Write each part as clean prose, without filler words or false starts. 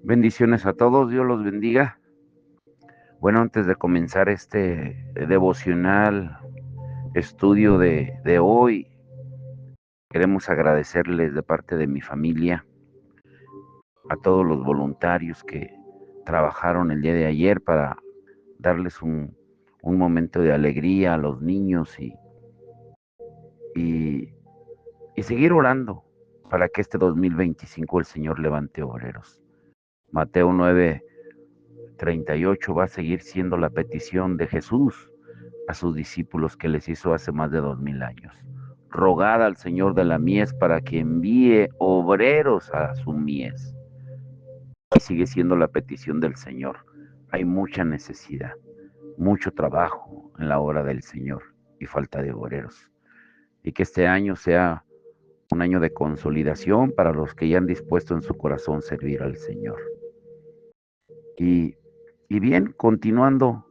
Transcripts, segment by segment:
Bendiciones a todos, Dios los bendiga. Bueno, antes de comenzar este devocional estudio de hoy, queremos agradecerles de parte de mi familia a todos los voluntarios que trabajaron el día de ayer para darles un momento de alegría a los niños y, y seguir orando para que este 2025 el Señor levante obreros. Mateo 9:38 va a seguir siendo la petición de Jesús a sus discípulos que les hizo hace más de 2000 años. Rogad al Señor de la mies para que envíe obreros a su mies. Y sigue siendo la petición del Señor. Hay mucha necesidad, mucho trabajo en la obra del Señor y falta de obreros. Y que este año sea un año de consolidación para los que ya han dispuesto en su corazón servir al Señor. Y, y bien, continuando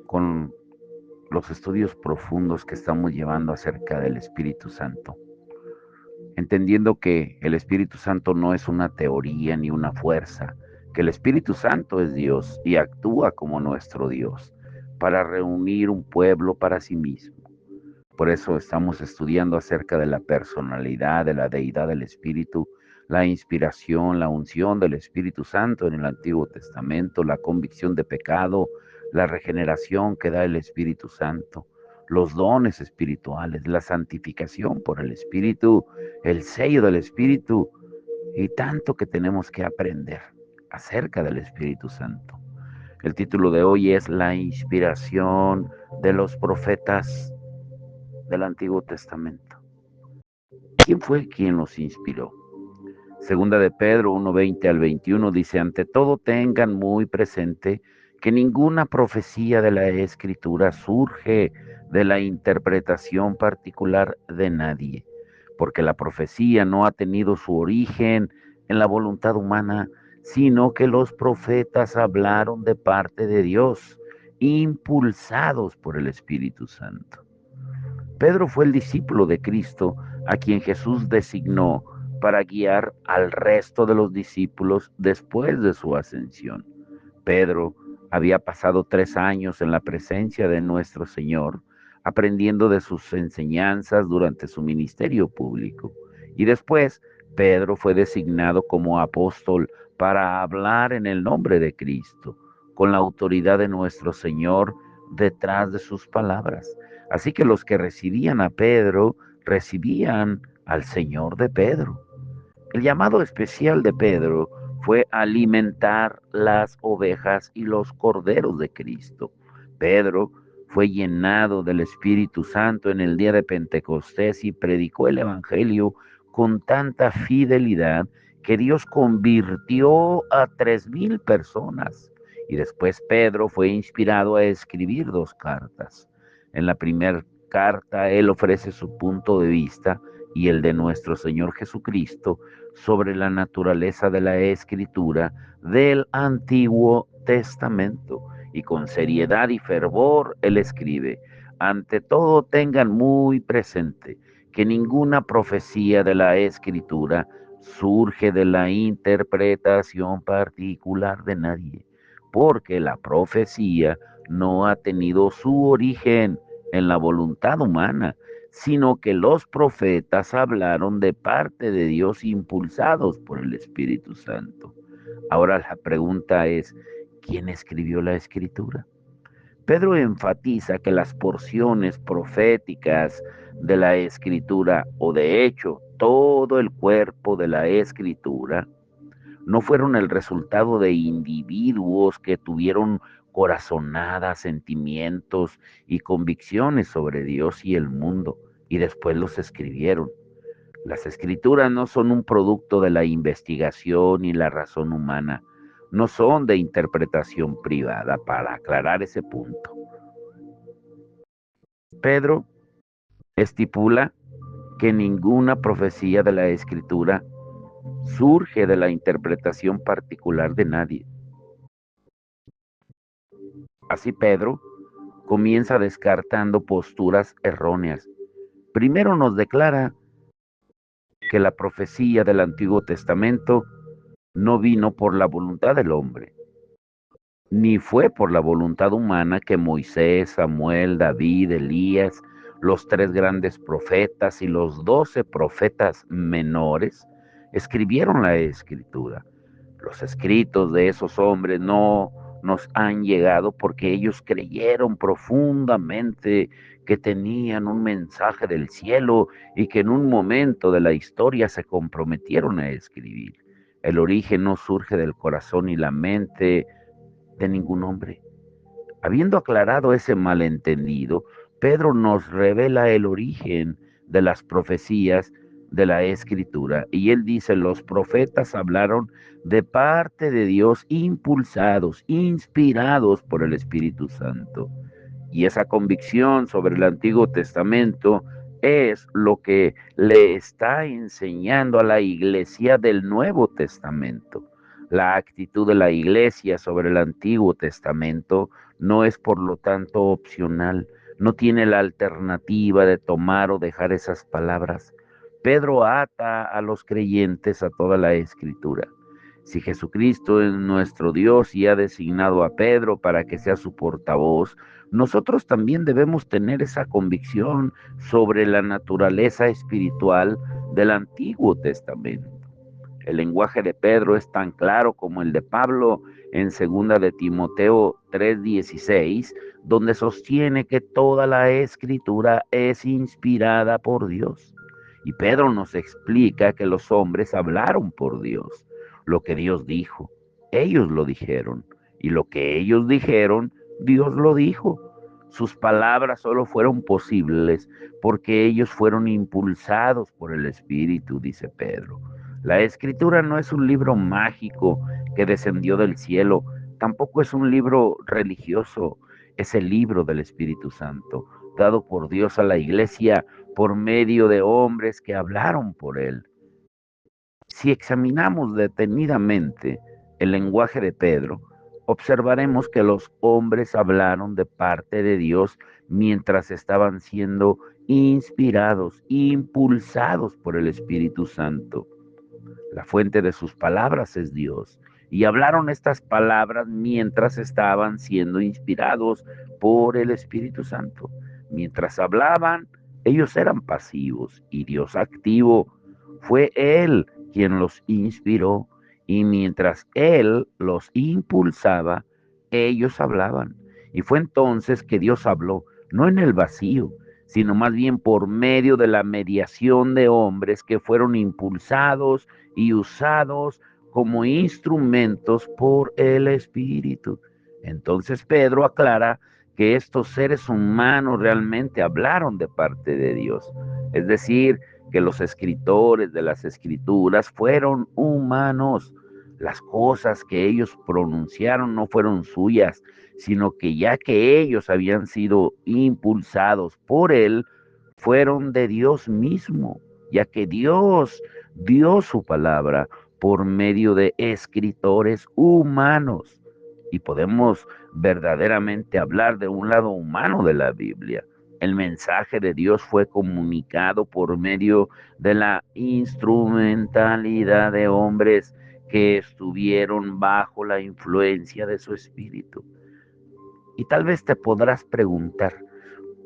con los estudios profundos que estamos llevando acerca del Espíritu Santo, entendiendo que el Espíritu Santo no es una teoría ni una fuerza, que el Espíritu Santo es Dios y actúa como nuestro Dios para reunir un pueblo para sí mismo. Por eso estamos estudiando acerca de la personalidad, de la deidad del Espíritu, la inspiración, la unción del Espíritu Santo en el Antiguo Testamento, la convicción de pecado, la regeneración que da el Espíritu Santo, los dones espirituales, la santificación por el Espíritu, el sello del Espíritu y tanto que tenemos que aprender acerca del Espíritu Santo. El título de hoy es La inspiración de los profetas del Antiguo Testamento. ¿Quién fue quien los inspiró? Segunda de Pedro 1:20 al 21 dice: ante todo tengan muy presente que ninguna profecía de la Escritura surge de la interpretación particular de nadie, porque la profecía no ha tenido su origen en la voluntad humana, sino que los profetas hablaron de parte de Dios, impulsados por el Espíritu Santo. Pedro fue el discípulo de Cristo a quien Jesús designó para guiar al resto de los discípulos después de su ascensión. Pedro había pasado 3 años en la presencia de nuestro Señor, aprendiendo de sus enseñanzas durante su ministerio público. Y después, Pedro fue designado como apóstol para hablar en el nombre de Cristo, con la autoridad de nuestro Señor detrás de sus palabras. Así que los que recibían a Pedro, recibían al Señor de Pedro. El llamado especial de Pedro fue alimentar las ovejas y los corderos de Cristo. Pedro fue llenado del Espíritu Santo en el día de Pentecostés y predicó el Evangelio con tanta fidelidad que Dios convirtió a 3000 personas. Y después Pedro fue inspirado a escribir 2 cartas. En la primera carta él ofrece su punto de vista y el de nuestro Señor Jesucristo sobre la naturaleza de la Escritura del Antiguo Testamento. Y con seriedad y fervor él escribe: ante todo tengan muy presente que ninguna profecía de la Escritura surge de la interpretación particular de nadie, porque la profecía no ha tenido su origen en la voluntad humana, sino que los profetas hablaron de parte de Dios impulsados por el Espíritu Santo. Ahora la pregunta es: ¿quién escribió la Escritura? Pedro enfatiza que las porciones proféticas de la Escritura, o de hecho todo el cuerpo de la Escritura, no fueron el resultado de individuos que tuvieron corazonadas, sentimientos y convicciones sobre Dios y el mundo, y después los escribieron. Las escrituras no son un producto de la investigación y la razón humana, no son de interpretación privada, para aclarar ese punto. Pedro estipula que ninguna profecía de la escritura surge de la interpretación particular de nadie. Así Pedro comienza descartando posturas erróneas. Primero nos declara que la profecía del Antiguo Testamento no vino por la voluntad del hombre, ni fue por la voluntad humana que Moisés, Samuel, David, Elías, los tres grandes profetas y los 12 profetas menores escribieron la escritura. Los escritos de esos hombres no nos han llegado porque ellos creyeron profundamente que tenían un mensaje del cielo y que en un momento de la historia se comprometieron a escribir. El origen no surge del corazón y la mente de ningún hombre. Habiendo aclarado ese malentendido, Pedro nos revela el origen de las profecías de la Escritura. Y él dice, los profetas hablaron de parte de Dios, impulsados, inspirados por el Espíritu Santo. Y esa convicción sobre el Antiguo Testamento es lo que le está enseñando a la iglesia del Nuevo Testamento. La actitud de la iglesia sobre el Antiguo Testamento no es, por lo tanto, opcional. No tiene la alternativa de tomar o dejar esas palabras. Pedro ata a los creyentes a toda la escritura. Si Jesucristo es nuestro Dios y ha designado a Pedro para que sea su portavoz, nosotros también debemos tener esa convicción sobre la naturaleza espiritual del Antiguo Testamento. El lenguaje de Pedro es tan claro como el de Pablo en 2 de Timoteo 3:16, donde sostiene que toda la escritura es inspirada por Dios. Y Pedro nos explica que los hombres hablaron por Dios. Lo que Dios dijo, ellos lo dijeron. Y lo que ellos dijeron, Dios lo dijo. Sus palabras solo fueron posibles porque ellos fueron impulsados por el Espíritu, dice Pedro. La Escritura no es un libro mágico que descendió del cielo, tampoco es un libro religioso, es el libro del Espíritu Santo, dado por Dios a la iglesia por medio de hombres que hablaron por él. Si examinamos detenidamente el lenguaje de Pedro, observaremos que los hombres hablaron de parte de Dios mientras estaban siendo inspirados, impulsados por el Espíritu Santo. La fuente de sus palabras es Dios. Y hablaron estas palabras mientras estaban siendo inspirados por el Espíritu Santo. Mientras hablaban, ellos eran pasivos y Dios activo. Fue Él quien los inspiró y mientras Él los impulsaba, ellos hablaban. Y fue entonces que Dios habló, no en el vacío, sino más bien por medio de la mediación de hombres que fueron impulsados y usados como instrumentos por el Espíritu. Entonces Pedro aclara que estos seres humanos realmente hablaron de parte de Dios. Es decir, que los escritores de las escrituras fueron humanos. Las cosas que ellos pronunciaron no fueron suyas, sino que ya que ellos habían sido impulsados por él, fueron de Dios mismo, ya que Dios dio su palabra por medio de escritores humanos. Y podemos verdaderamente hablar de un lado humano de la Biblia. El mensaje de Dios fue comunicado por medio de la instrumentalidad de hombres que estuvieron bajo la influencia de su espíritu. Y tal vez te podrás preguntar,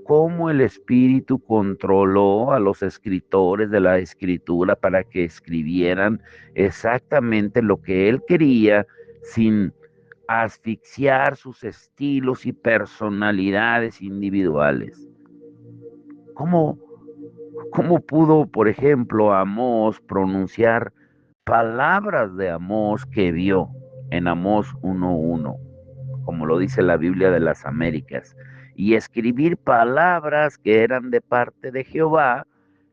¿cómo el Espíritu controló a los escritores de la Escritura para que escribieran exactamente lo que él quería sin asfixiar sus estilos y personalidades individuales? ¿Cómo, cómo pudo, por ejemplo, Amós pronunciar palabras de Amós que vio en Amós 1:1, como lo dice la Biblia de las Américas, y escribir palabras que eran de parte de Jehová,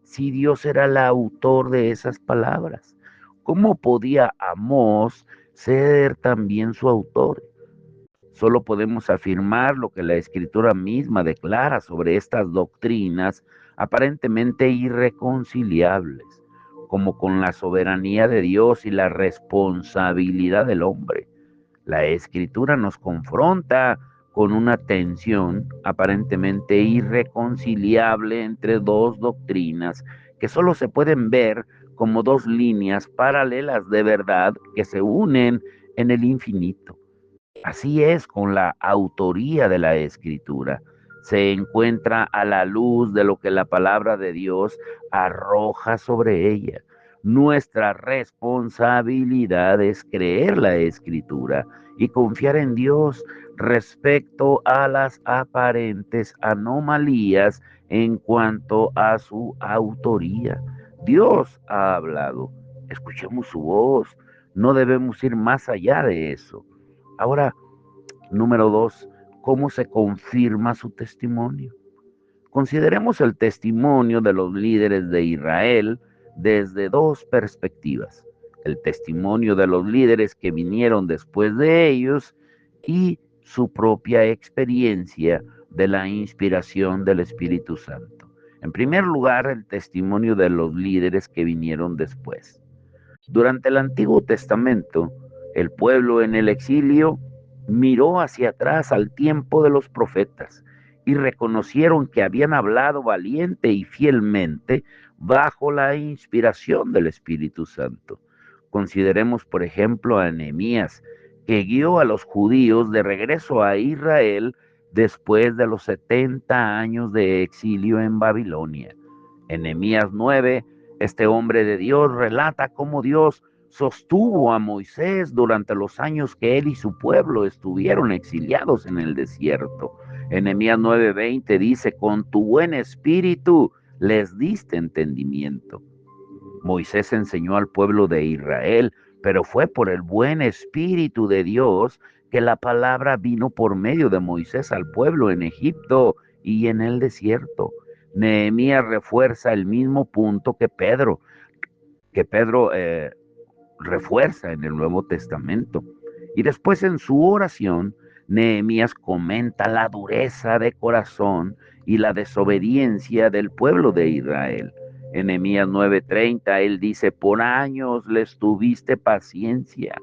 si Dios era el autor de esas palabras? ¿Cómo podía Amós ser también su autor? Solo podemos afirmar lo que la Escritura misma declara sobre estas doctrinas aparentemente irreconciliables, como con la soberanía de Dios y la responsabilidad del hombre. La Escritura nos confronta con una tensión aparentemente irreconciliable entre dos doctrinas que solo se pueden ver como dos líneas paralelas de verdad que se unen en el infinito. Así es con la autoría de la Escritura. Se encuentra a la luz de lo que la palabra de Dios arroja sobre ella. Nuestra responsabilidad es creer la Escritura y confiar en Dios respecto a las aparentes anomalías en cuanto a su autoría. Dios ha hablado. Escuchemos su voz. No debemos ir más allá de eso. Ahora, número dos, ¿cómo se confirma su testimonio? Consideremos el testimonio de los líderes de Israel desde dos perspectivas. El testimonio de los líderes que vinieron después de ellos y su propia experiencia de la inspiración del Espíritu Santo. En primer lugar, el testimonio de los líderes que vinieron después. Durante el Antiguo Testamento, el pueblo en el exilio miró hacia atrás al tiempo de los profetas y reconocieron que habían hablado valiente y fielmente bajo la inspiración del Espíritu Santo. Consideremos, por ejemplo, a Nehemías, que guió a los judíos de regreso a Israel después de los 70 años de exilio en Babilonia. En Nehemías 9, este hombre de Dios relata cómo Dios sostuvo a Moisés durante los años que él y su pueblo estuvieron exiliados en el desierto. En Nehemías 9:20 dice, con tu buen espíritu les diste entendimiento. Moisés enseñó al pueblo de Israel, pero fue por el buen espíritu de Dios que la palabra vino por medio de Moisés al pueblo en Egipto y en el desierto. Nehemías refuerza el mismo punto que Pedro refuerza en el Nuevo Testamento. Y después en su oración, Nehemías comenta la dureza de corazón y la desobediencia del pueblo de Israel. En Nehemías 9:30 él dice, por años les tuviste paciencia,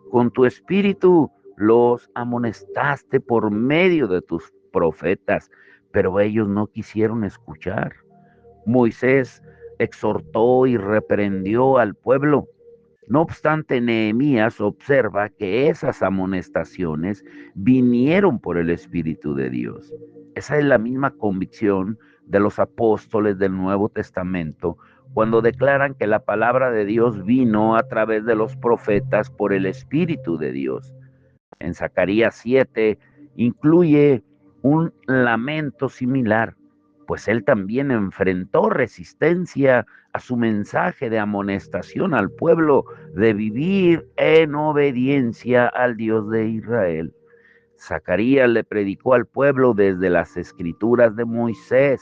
con tu espíritu los amonestaste por medio de tus profetas, pero ellos no quisieron escuchar. Moisés exhortó y reprendió al pueblo. No obstante, Nehemías observa que esas amonestaciones vinieron por el Espíritu de Dios. Esa es la misma convicción de los apóstoles del Nuevo Testamento cuando declaran que la palabra de Dios vino a través de los profetas por el Espíritu de Dios. En Zacarías 7 incluye un lamento similar, pues él también enfrentó resistencia a su mensaje de amonestación al pueblo de vivir en obediencia al Dios de Israel. Zacarías le predicó al pueblo desde las escrituras de Moisés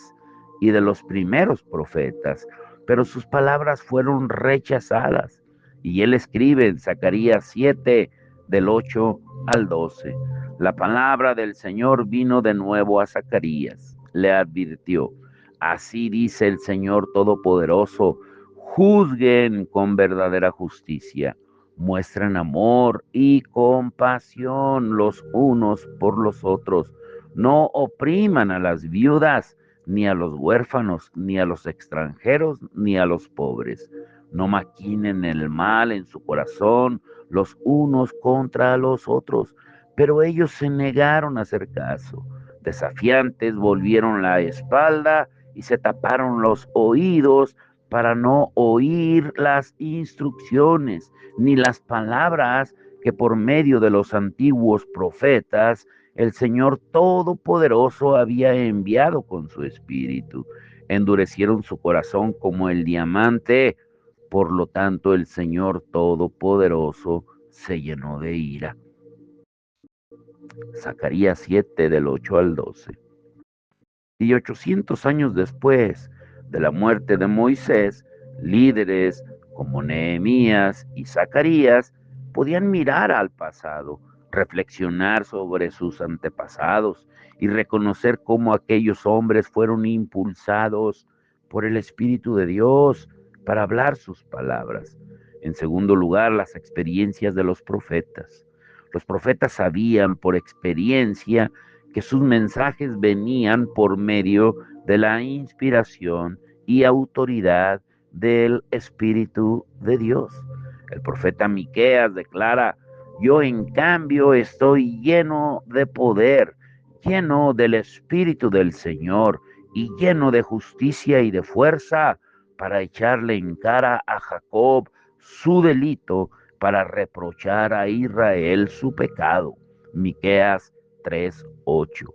y de los primeros profetas, pero sus palabras fueron rechazadas. Y él escribe en Zacarías 7, del 8 al 12. La palabra del Señor vino de nuevo a Zacarías. Le advirtió, así dice el Señor Todopoderoso, juzguen con verdadera justicia, muestren amor y compasión los unos por los otros, no opriman a las viudas, ni a los huérfanos, ni a los extranjeros, ni a los pobres. No maquinen el mal en su corazón los unos contra los otros. Pero ellos se negaron a hacer caso. Desafiantes volvieron la espalda y se taparon los oídos para no oír las instrucciones ni las palabras que por medio de los antiguos profetas el Señor Todopoderoso había enviado con su espíritu. Endurecieron su corazón como el diamante, por lo tanto el Señor Todopoderoso se llenó de ira. Zacarías 7 del 8 al 12. Y 800 años después de la muerte de Moisés, líderes como Nehemías y Zacarías podían mirar al pasado, reflexionar sobre sus antepasados y reconocer cómo aquellos hombres fueron impulsados por el Espíritu de Dios para hablar sus palabras. En segundo lugar, las experiencias de los profetas. Los profetas sabían por experiencia que sus mensajes venían por medio de la inspiración y autoridad del Espíritu de Dios. El profeta Miqueas declara: yo en cambio estoy lleno de poder, lleno del Espíritu del Señor y lleno de justicia y de fuerza para echarle en cara a Jacob su delito, para reprochar a Israel su pecado. Miqueas 3:8.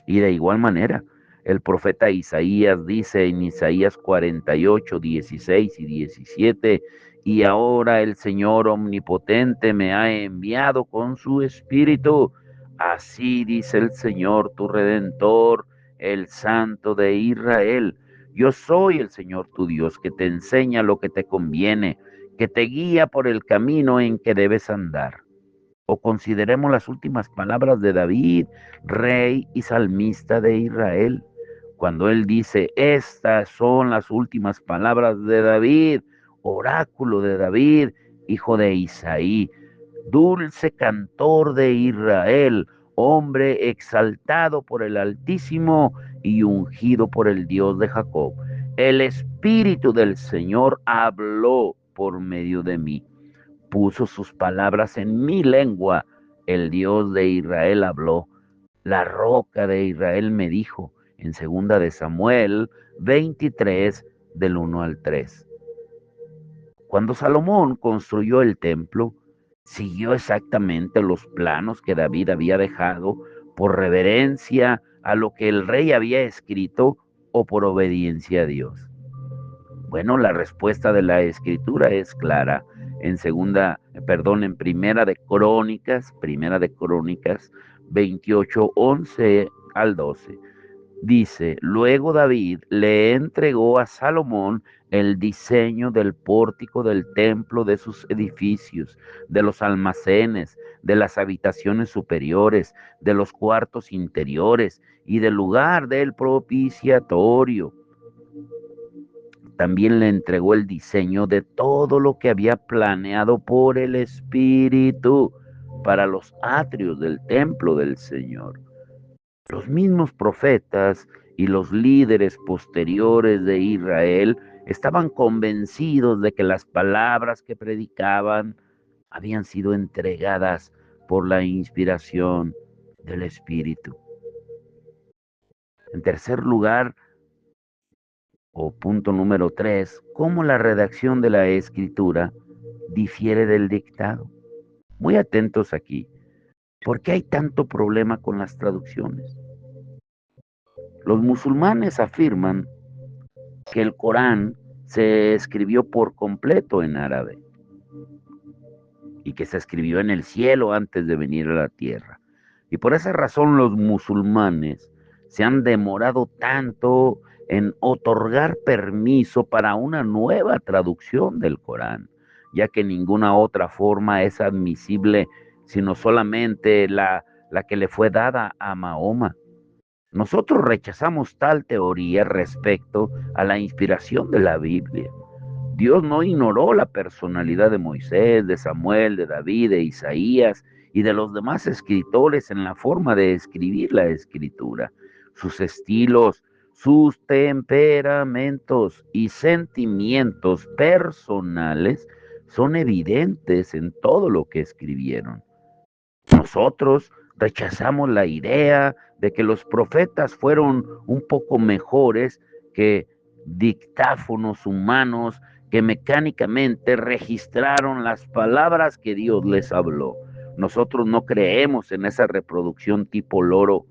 Y de igual manera, el profeta Isaías dice en Isaías 48, 16 y 17: y ahora el Señor omnipotente me ha enviado con su espíritu. Así dice el Señor tu redentor, el Santo de Israel. Yo soy el Señor tu Dios, que te enseña lo que te conviene, que te guía por el camino en que debes andar. O consideremos las últimas palabras de David, rey y salmista de Israel, cuando él dice: estas son las últimas palabras de David, oráculo de David, hijo de Isaí, dulce cantor de Israel, hombre exaltado por el Altísimo y ungido por el Dios de Jacob. El Espíritu del Señor habló por medio de mí, puso sus palabras en mi lengua. El Dios de Israel habló. La roca de Israel me dijo, en segunda de Samuel 23, del 1 al 3. Cuando Salomón construyó el templo, siguió exactamente los planos que David había dejado, por reverencia a lo que el rey había escrito o por obediencia a Dios. Bueno, la respuesta de la escritura es clara. En primera de Crónicas 28, 11 al 12. Dice: luego David le entregó a Salomón el diseño del pórtico del templo, de sus edificios, de los almacenes, de las habitaciones superiores, de los cuartos interiores y del lugar del propiciatorio. También le entregó el diseño de todo lo que había planeado por el Espíritu para los atrios del templo del Señor. Los mismos profetas y los líderes posteriores de Israel estaban convencidos de que las palabras que predicaban habían sido entregadas por la inspiración del Espíritu. En tercer lugar, o punto número 3, cómo la redacción de la escritura difiere del dictado. Muy atentos aquí. ¿Por qué hay tanto problema con las traducciones? Los musulmanes afirman que el Corán se escribió por completo en árabe y que se escribió en el cielo antes de venir a la tierra. Y por esa razón los musulmanes se han demorado tanto en otorgar permiso para una nueva traducción del Corán, ya que ninguna otra forma es admisible sino solamente la que le fue dada a Mahoma. Nosotros rechazamos tal teoría respecto a la inspiración de la Biblia. Dios no ignoró la personalidad de Moisés, de Samuel, de David, de Isaías y de los demás escritores en la forma de escribir la escritura. Sus estilos, sus temperamentos y sentimientos personales son evidentes en todo lo que escribieron. Nosotros rechazamos la idea de que los profetas fueron un poco mejores que dictáfonos humanos que mecánicamente registraron las palabras que Dios les habló. Nosotros no creemos en esa reproducción tipo loro.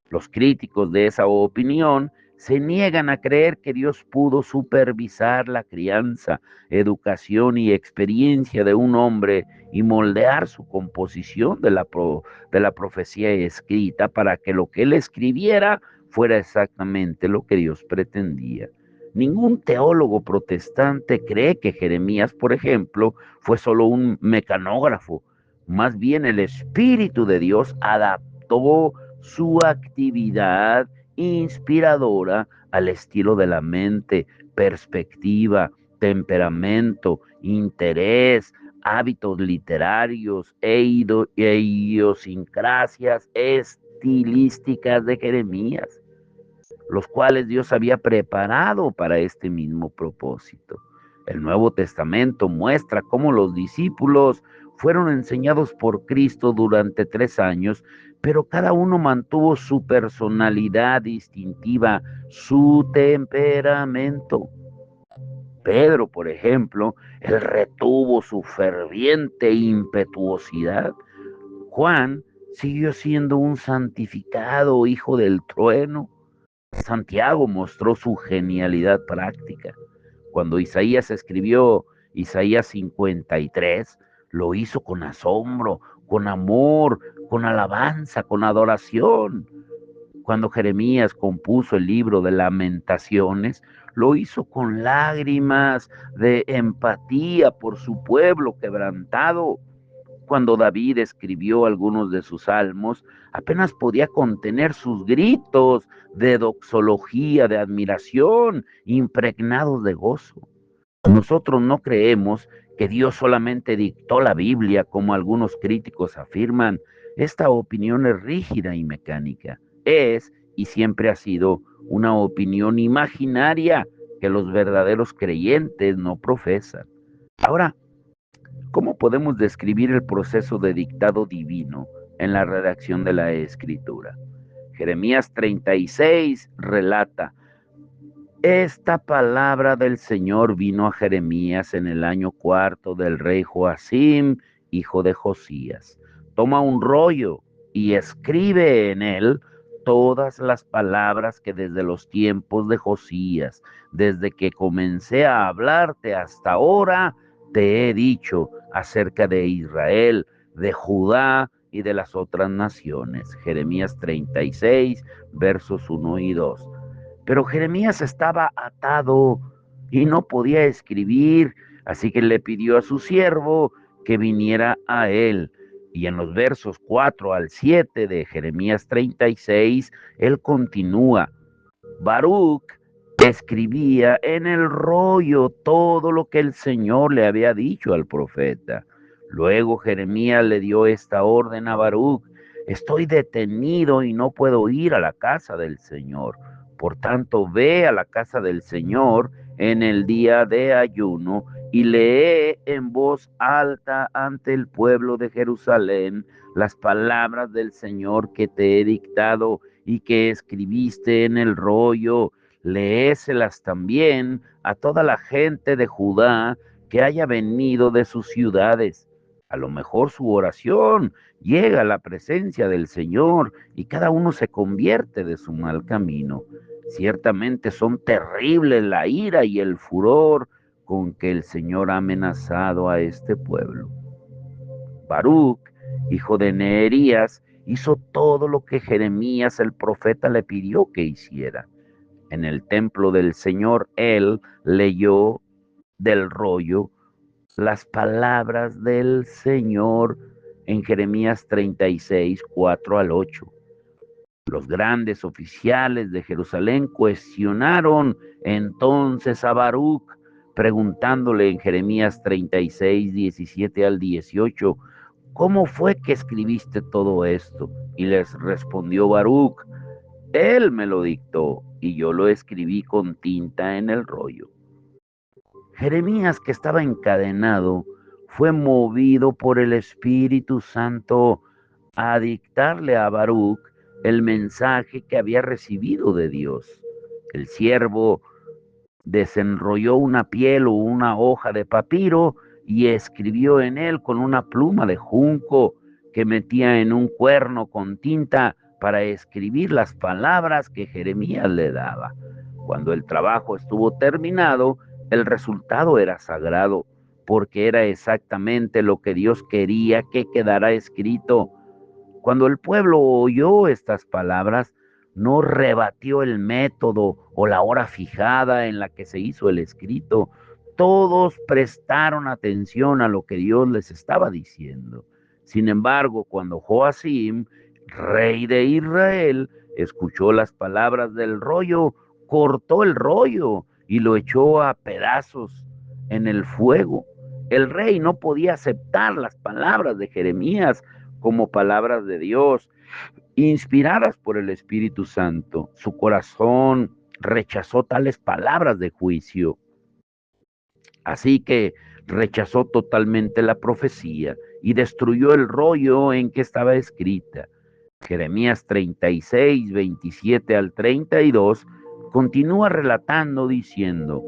Los críticos de esa opinión se niegan a creer que Dios pudo supervisar la crianza, educación y experiencia de un hombre y moldear su composición de la profecía escrita para que lo que él escribiera fuera exactamente lo que Dios pretendía. Ningún teólogo protestante cree que Jeremías, por ejemplo, fue solo un mecanógrafo. Más bien el Espíritu de Dios adaptó su actividad inspiradora al estilo de la mente, perspectiva, temperamento, interés, hábitos literarios e idiosincrasias estilísticas de Jeremías. los cuales Dios había preparado para este mismo propósito. El Nuevo Testamento muestra cómo los discípulos fueron enseñados por Cristo durante 3 años, pero cada uno mantuvo su personalidad distintiva, su temperamento. Pedro, por ejemplo, él retuvo su ferviente impetuosidad. Juan siguió siendo un santificado hijo del trueno. Santiago mostró su genialidad práctica. Cuando Isaías escribió Isaías 53, lo hizo con asombro, con amor, con alabanza, con adoración. Cuando Jeremías compuso el libro de Lamentaciones, lo hizo con lágrimas de empatía por su pueblo quebrantado. Cuando David escribió algunos de sus salmos, apenas podía contener sus gritos de doxología, de admiración, impregnados de gozo. Nosotros no creemos que Dios solamente dictó la Biblia, como algunos críticos afirman. Esta opinión es rígida y mecánica. Es y siempre ha sido una opinión imaginaria que los verdaderos creyentes no profesan. Ahora, ¿cómo podemos describir el proceso de dictado divino en la redacción de la Escritura? Jeremías 36 relata: esta palabra del Señor vino a Jeremías en el año cuarto del rey Joacim, hijo de Josías. Toma un rollo y escribe en él todas las palabras que desde los tiempos de Josías, desde que comencé a hablarte hasta ahora, te he dicho acerca de Israel, de Judá y de las otras naciones. Jeremías 36, versos 1 y 2. Pero Jeremías estaba atado y no podía escribir, así que le pidió a su siervo que viniera a él. Y en los versos 4 al 7 de Jeremías 36, él continúa: Baruch escribía en el rollo todo lo que el Señor le había dicho al profeta. Luego Jeremías le dio esta orden a Baruch: estoy detenido y no puedo ir a la casa del Señor. Por tanto, ve a la casa del Señor en el día de ayuno y lee en voz alta ante el pueblo de Jerusalén las palabras del Señor que te he dictado y que escribiste en el rollo. Léeselas también a toda la gente de Judá que haya venido de sus ciudades. A lo mejor su oración llega a la presencia del Señor y cada uno se convierte de su mal camino. Ciertamente son terribles la ira y el furor con que el Señor ha amenazado a este pueblo. Baruch, hijo de Neerías, hizo todo lo que Jeremías el profeta le pidió que hiciera. En el templo del Señor, él leyó del rollo las palabras del Señor en Jeremías 36, 4 al 8. Los grandes oficiales de Jerusalén cuestionaron entonces a Baruch, preguntándole en Jeremías 36, 17 al 18, ¿cómo fue que escribiste todo esto? Y les respondió Baruch: él me lo dictó y yo lo escribí con tinta en el rollo. Jeremías, que estaba encadenado, fue movido por el Espíritu Santo a dictarle a Baruch el mensaje que había recibido de Dios. El siervo desenrolló una piel o una hoja de papiro y escribió en él con una pluma de junco que metía en un cuerno con tinta para escribir las palabras que Jeremías le daba. Cuando el trabajo estuvo terminado, el resultado era sagrado, porque era exactamente lo que Dios quería que quedara escrito. Cuando el pueblo oyó estas palabras, no rebatió el método o la hora fijada en la que se hizo el escrito. Todos prestaron atención a lo que Dios les estaba diciendo. Sin embargo, cuando Joacim, rey de Israel, escuchó las palabras del rollo, cortó el rollo y lo echó a pedazos en el fuego. El rey no podía aceptar las palabras de Jeremías como palabras de Dios, Inspiradas por el Espíritu Santo, su corazón rechazó tales palabras de juicio. Así que rechazó totalmente la profecía y destruyó el rollo en que estaba escrita. Jeremías 36, 27 al 32 continúa relatando diciendo: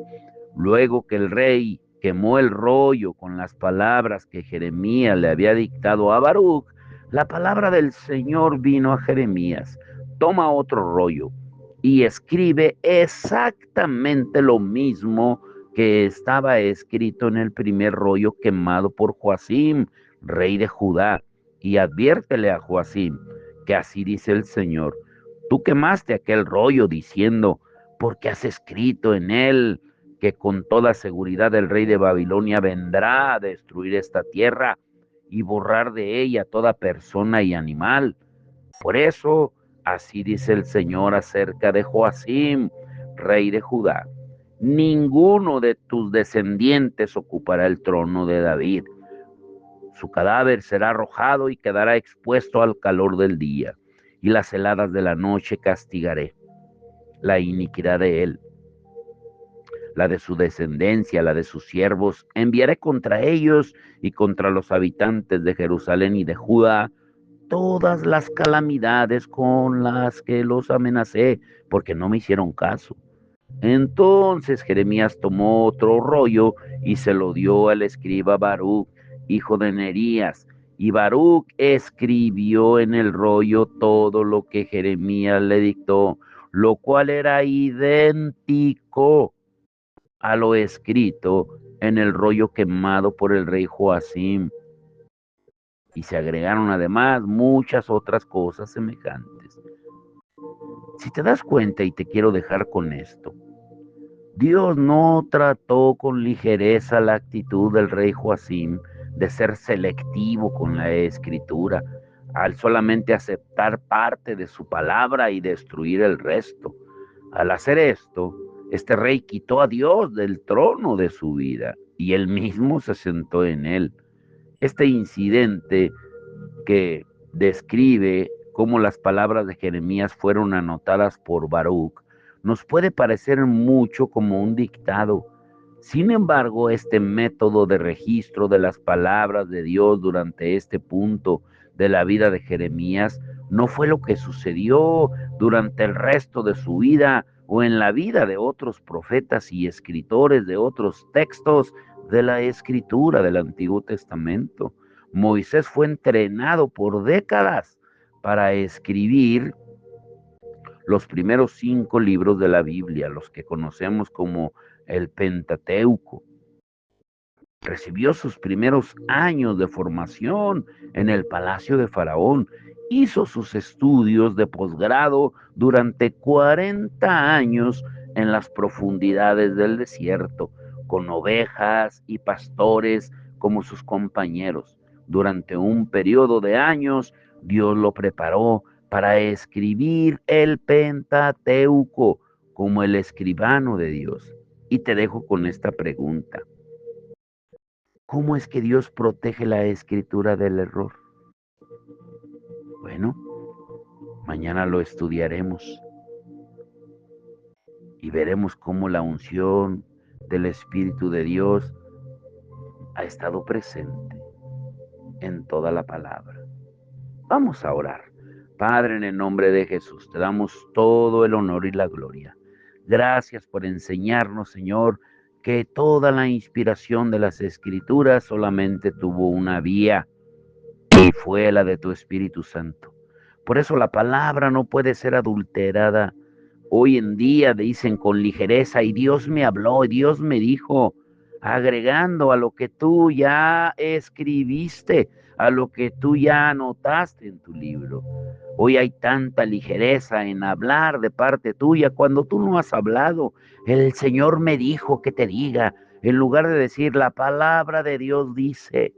luego que el rey quemó el rollo con las palabras que Jeremías le había dictado a Baruch, la palabra del Señor vino a Jeremías: toma otro rollo y escribe exactamente lo mismo que estaba escrito en el primer rollo quemado por Joacim, rey de Judá, y adviértele a Joacim que así dice el Señor: tú quemaste aquel rollo diciendo, porque has escrito en él que con toda seguridad el rey de Babilonia vendrá a destruir esta tierra y borrar de ella toda persona y animal. Por eso, así dice el Señor acerca de Joacim, rey de Judá: ninguno de tus descendientes ocupará el trono de David. Su cadáver será arrojado y quedará expuesto al calor del día, y las heladas de la noche castigaré la iniquidad de él, la de su descendencia, la de sus siervos. Enviaré contra ellos y contra los habitantes de Jerusalén y de Judá todas las calamidades con las que los amenacé, porque no me hicieron caso. Entonces Jeremías tomó otro rollo y se lo dio al escriba Baruch, hijo de Nerías, y Baruch escribió en el rollo todo lo que Jeremías le dictó, lo cual era idéntico a lo escrito en el rollo quemado por el rey Joacim. Y se agregaron además muchas otras cosas semejantes. Si te das cuenta, y te quiero dejar con esto, Dios no trató con ligereza la actitud del rey Joacim de ser selectivo con la escritura, al solamente aceptar parte de su palabra y destruir el resto. Al hacer esto, este rey quitó a Dios del trono de su vida y él mismo se sentó en él. Este incidente que describe cómo las palabras de Jeremías fueron anotadas por Baruch nos puede parecer mucho como un dictado. Sin embargo, este método de registro de las palabras de Dios durante este punto de la vida de Jeremías no fue lo que sucedió durante el resto de su vida o en la vida de otros profetas y escritores de otros textos de la escritura del Antiguo Testamento. Moisés fue entrenado por décadas para escribir los primeros 5 libros de la Biblia, los que conocemos como el Pentateuco. Recibió sus primeros años de formación en el palacio de Faraón. Hizo sus estudios de posgrado durante 40 años en las profundidades del desierto, con ovejas y pastores como sus compañeros. Durante un periodo de años, Dios lo preparó para escribir el Pentateuco como el escribano de Dios. Y te dejo con esta pregunta: ¿cómo es que Dios protege la escritura del error? Bueno, mañana lo estudiaremos y veremos cómo la unción del Espíritu de Dios ha estado presente en toda la palabra. Vamos a orar. Padre, en el nombre de Jesús, te damos todo el honor y la gloria. Gracias por enseñarnos, Señor, que toda la inspiración de las Escrituras solamente tuvo una vía, y fue la de tu Espíritu Santo. Por eso la palabra no puede ser adulterada. Hoy en día dicen con ligereza: y Dios me habló, y Dios me dijo, agregando a lo que tú ya escribiste, a lo que tú ya anotaste en tu libro. Hoy hay tanta ligereza en hablar de parte tuya cuando tú no has hablado. El Señor me dijo que te diga, en lugar de decir la palabra de Dios dice,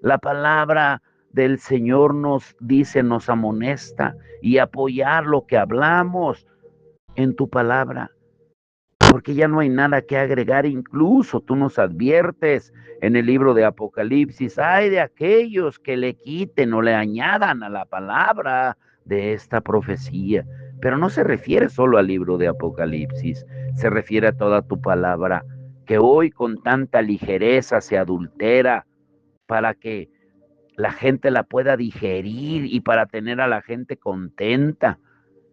la palabra del Señor nos dice, nos amonesta, y apoyar lo que hablamos en tu palabra, porque ya no hay nada que agregar. Incluso tú nos adviertes en el libro de Apocalipsis: ay de aquellos que le quiten o le añadan a la palabra de esta profecía. Pero no se refiere solo al libro de Apocalipsis, se refiere a toda tu palabra, que hoy con tanta ligereza se adultera para que la gente la pueda digerir y para tener a la gente contenta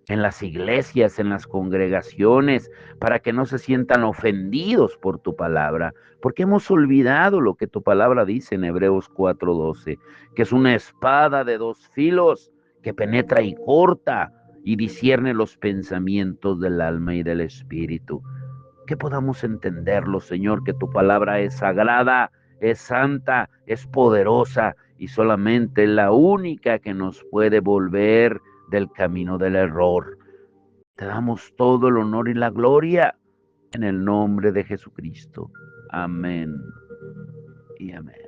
en las iglesias, en las congregaciones, para que no se sientan ofendidos por tu palabra, porque hemos olvidado lo que tu palabra dice en Hebreos 4:12, que es una espada de dos filos que penetra y corta y discierne los pensamientos del alma y del espíritu. Que podamos entenderlo, Señor, que tu palabra es sagrada, es santa, es poderosa y solamente la única que nos puede volver del camino del error. Te damos todo el honor y la gloria en el nombre de Jesucristo. Amén y amén.